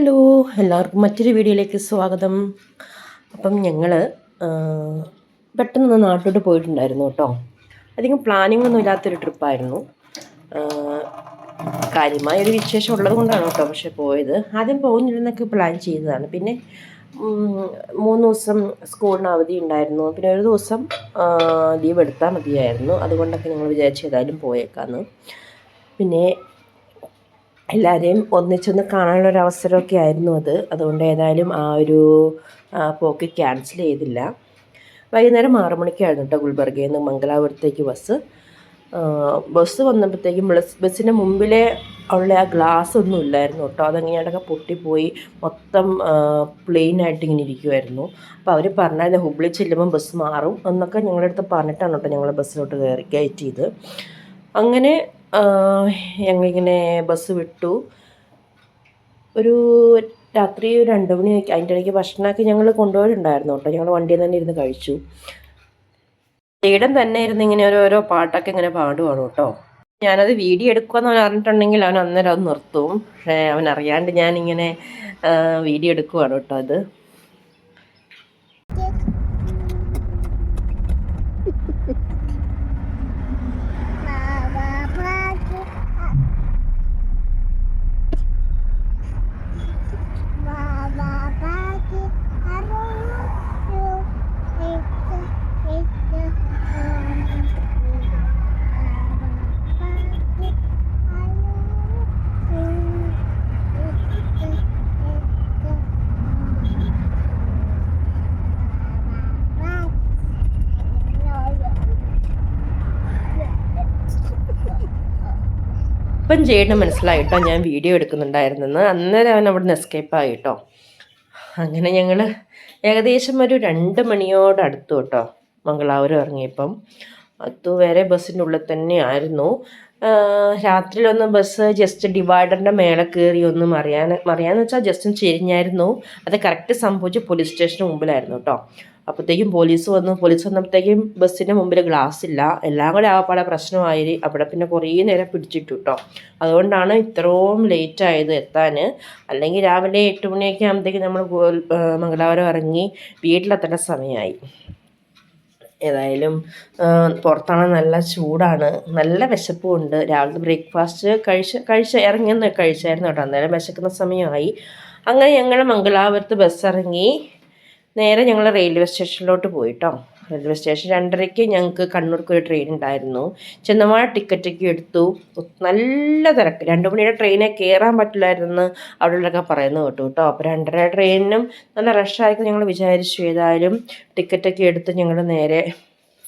Hello, എല്ലാവർക്കും മറ്റൊരു വീഡിയോയിലേക്ക് സ്വാഗതം. അപ്പം ഞങ്ങൾ പെട്ടെന്ന് നാട്ടിലോട്ട് പോയിട്ടുണ്ടായിരുന്നു കേട്ടോ. അധികം പ്ലാനിങ് ഒന്നും ഇല്ലാത്തൊരു ട്രിപ്പായിരുന്നു. കാര്യമായൊരു വിശേഷം ഉള്ളത് കൊണ്ടാണ് കേട്ടോ പക്ഷെ പോയത്. ആദ്യം പോകുന്നില്ലെന്നൊക്കെ പ്ലാൻ ചെയ്തതാണ്. പിന്നെ 3 ദിവസം സ്കൂളിന് അവധി ഉണ്ടായിരുന്നു. പിന്നെ ഒരു ദിവസം ലീവ് എടുത്താൽ മതിയായിരുന്നു. അതുകൊണ്ടൊക്കെ ഞങ്ങൾ വിചാരിച്ചു ഏതായാലും പോയേക്കാമെന്ന്. പിന്നെ എല്ലാവരെയും ഒന്നിച്ചൊന്ന് കാണാനുള്ളൊരവസരമൊക്കെ ആയിരുന്നു അതുകൊണ്ട് ഏതായാലും ആ ഒരു പോക്ക് ക്യാൻസൽ ചെയ്തില്ല. വൈകുന്നേരം 6 മണിക്കായിരുന്നു കേട്ടോ ഗുൽബർഗയിൽ നിന്ന് മംഗലാപുരത്തേക്ക് ബസ് വന്നപ്പോഴത്തേക്കും ബസ്സിൻ്റെ മുമ്പിലെ ഉള്ള ആ ഗ്ലാസ് ഒന്നും ഇല്ലായിരുന്നു കേട്ടോ. അതങ്ങനെയായിട്ടൊക്കെ പൊട്ടിപ്പോയി മൊത്തം പ്ലെയിനായിട്ട് ഇങ്ങനെ ഇരിക്കുമായിരുന്നു. അപ്പോൾ അവർ പറഞ്ഞാൽ ഹുബ്ലി ചെല്ലുമ്പം ബസ് മാറും എന്നൊക്കെ ഞങ്ങളുടെ അടുത്ത് പറഞ്ഞിട്ടാണ് കേട്ടോ ഞങ്ങൾ ബസ്സിലോട്ട് കയറ്റിയത്. അങ്ങനെ ഞങ്ങളിങ്ങനെ ബസ് വിട്ടു. ഒരു രാത്രി 2 മണിയൊക്കെ. അതിൻ്റെ ഇടയ്ക്ക് ഭക്ഷണമൊക്കെ ഞങ്ങൾ കൊണ്ടുപോയിട്ടുണ്ടായിരുന്നു കേട്ടോ. ഞങ്ങൾ വണ്ടിയിൽ തന്നെ ഇരുന്ന് കഴിച്ചു. ഈടം തന്നെ ഇരുന്ന് ഇങ്ങനെ ഓരോ പാട്ടൊക്കെ ഇങ്ങനെ പാടുവാണ് കേട്ടോ. ഞാനത് വീഡിയോ എടുക്കുമെന്ന് അവൻ അറിഞ്ഞിട്ടുണ്ടെങ്കിൽ അവൻ അന്നേരം അത് നിർത്തും. പക്ഷേ അവൻ അറിയാണ്ട് ഞാനിങ്ങനെ വീഡിയോ എടുക്കുവാണ് കേട്ടോ. അത് ഇപ്പം ചേട്ടന് മനസ്സിലായിട്ടോ ഞാൻ വീഡിയോ എടുക്കുന്നുണ്ടായിരുന്നെന്ന്. അന്നേരം അവൻ അവിടെ നിന്ന് എസ്കേപ്പായി കേട്ടോ. അങ്ങനെ ഞങ്ങൾ ഏകദേശം ഒരു 2 മണിയോടടുത്തു കേട്ടോ മംഗലാപുരം ഇറങ്ങിയപ്പം. അതുവരെ ബസ്സിൻ്റെ ഉള്ളിൽ തന്നെയായിരുന്നു. രാത്രിയിലൊന്ന് ബസ് ജസ്റ്റ് ഡിവൈഡറിൻ്റെ മേലെ കയറി ഒന്ന് മറിയാന്ന് വെച്ചാൽ ജസ്റ്റ് ചെരിഞ്ഞായിരുന്നു. അത് കറക്റ്റ് സംഭവിച്ച് പോലീസ് സ്റ്റേഷന് മുമ്പിലായിരുന്നു കേട്ടോ. അപ്പോഴത്തേക്കും പോലീസ് വന്നപ്പോഴത്തേക്കും ബസ്സിൻ്റെ മുമ്പിൽ ഗ്ലാസ് ഇല്ല. എല്ലാം കൂടെ ആകപ്പാടെ പ്രശ്നമായി. അവിടെ പിന്നെ കുറേ നേരം പിടിച്ചിട്ടു കേട്ടോ. അതുകൊണ്ടാണ് ഇത്രയും ലേറ്റായത് എത്താൻ. അല്ലെങ്കിൽ രാവിലെ 8 മണിയൊക്കെ ആകുമ്പോഴത്തേക്കും നമ്മൾ മംഗലാപുരം ഇറങ്ങി വീട്ടിലെത്തേണ്ട സമയമായി. ഏതായാലും പുറത്താണ് നല്ല ചൂടാണ്, നല്ല വിശപ്പുമുണ്ട്. രാവിലെ ബ്രേക്ക്ഫാസ്റ്റ് ഇറങ്ങിയെന്ന് കഴിച്ചായിരുന്നു കേട്ടോ. അന്നേരം വിശക്കുന്ന സമയമായി. അങ്ങനെ ഞങ്ങൾ മംഗലാപുരത്ത് ബസ് ഇറങ്ങി നേരെ ഞങ്ങൾ റെയിൽവേ സ്റ്റേഷനിലോട്ട് പോയിട്ടോ. റെയിൽവേ സ്റ്റേഷൻ 2:30 ഞങ്ങൾക്ക് കണ്ണൂർക്ക് ഒരു ട്രെയിൻ ഉണ്ടായിരുന്നു. ചെന്നമാഴ ടിക്കറ്റൊക്കെ എടുത്തു. നല്ല തിരക്ക്. 2 മണിയുടെ ട്രെയിനെ കയറാൻ പറ്റില്ലായിരുന്നു അവിടെയുള്ളതൊക്കെ പറയുന്നത് കേട്ടോ. അപ്പോൾ 2:30 ട്രെയിനിനും നല്ല റഷായിരിക്കും ഞങ്ങൾ വിചാരിച്ചു. ഏതായാലും ടിക്കറ്റൊക്കെ എടുത്ത് ഞങ്ങൾ നേരെ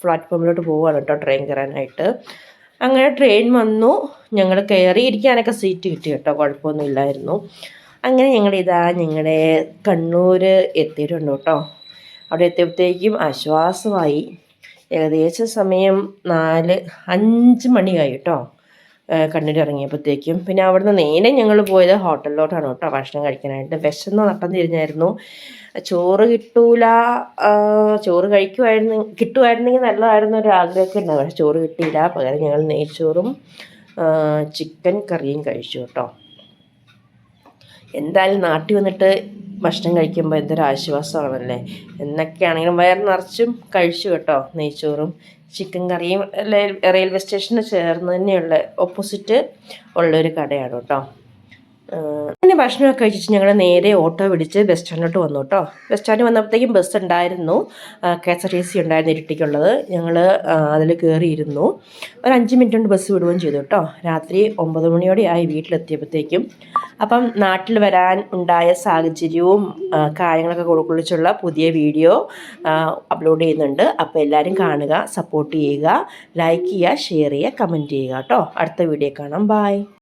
പ്ലാറ്റ്ഫോമിലോട്ട് പോവുകയാണ് കേട്ടോ ട്രെയിൻ കയറാനായിട്ട്. അങ്ങനെ ട്രെയിൻ വന്നു. ഞങ്ങൾ കയറിയിരിക്കാനൊക്കെ സീറ്റ് കിട്ടി കേട്ടോ, കുഴപ്പമൊന്നുമില്ലായിരുന്നു. അങ്ങനെ ഞങ്ങളുടെ കണ്ണൂർ എത്തിയിട്ടുണ്ട് കേട്ടോ. അവിടെ എത്തിയപ്പോഴത്തേക്കും ആശ്വാസമായി. ഏകദേശം സമയം 5 മണിയായി കേട്ടോ കണ്ണൂർ ഇറങ്ങിയപ്പോഴത്തേക്കും. പിന്നെ അവിടുന്ന് നേരെ ഞങ്ങൾ പോയത് ഹോട്ടലിലോട്ടാണ് കേട്ടോ ഭക്ഷണം കഴിക്കാനായിട്ട്. വിശന്ന് നട്ടം തിരിഞ്ഞായിരുന്നു. ചോറ് ചോറ് കിട്ടുമായിരുന്നെങ്കിൽ നല്ലതായിരുന്നു ഒരു ആഗ്രഹമൊക്കെ ഉണ്ടാവും. പക്ഷേ ചോറ് കിട്ടിയില്ല. പകരം ഞങ്ങൾ നെയ്ച്ചോറും ചിക്കൻ കറിയും കഴിച്ചു കേട്ടോ. എന്തായാലും നാട്ടിൽ വന്നിട്ട് ഭക്ഷണം കഴിക്കുമ്പോൾ എന്തൊരു ആശ്വാസമാണല്ലേ. എന്നൊക്കെയാണെങ്കിലും വയറ് നിറച്ചും കഴിച്ചു കേട്ടോ. നെയ്ച്ചോറും ചിക്കൻ കറിയും റെയിൽവേ സ്റ്റേഷന് ചേർന്ന് തന്നെയുള്ള ഓപ്പോസിറ്റ് ഉള്ളൊരു കടയാണ് കേട്ടോ. അങ്ങനെ ഭക്ഷണമൊക്കെ കഴിച്ചിട്ട് ഞങ്ങൾ നേരെ ഓട്ടോ പിടിച്ച് ബസ് സ്റ്റാൻഡിലോട്ട് വന്നു കേട്ടോ. ബസ് സ്റ്റാൻഡിൽ വന്നപ്പോഴത്തേക്കും ബസ് ഉണ്ടായിരുന്നു, KSRTC ഉണ്ടായിരുന്നു ഇരിട്ടിക്കുള്ളത്. ഞങ്ങൾ അതിൽ കയറിയിരുന്നു. ഒരു 5 മിനിറ്റ് കൊണ്ട് ബസ് വിടുകയും ചെയ്തു കേട്ടോ. രാത്രി 9 മണിയോടെ ആയി വീട്ടിലെത്തിയപ്പോഴത്തേക്കും. അപ്പം നാട്ടിൽ വരാൻ ഉണ്ടായ സാഹചര്യവും കാര്യങ്ങളൊക്കെ കുറിച്ചുള്ള പുതിയ വീഡിയോ അപ്ലോഡ് ചെയ്യുന്നുണ്ട്. അപ്പോൾ എല്ലാവരും കാണുക, സപ്പോർട്ട് ചെയ്യുക, ലൈക്ക് ചെയ്യുക, ഷെയർ ചെയ്യുക, കമൻറ്റ് ചെയ്യുക കേട്ടോ. അടുത്ത വീഡിയോ കാണാം. ബൈ.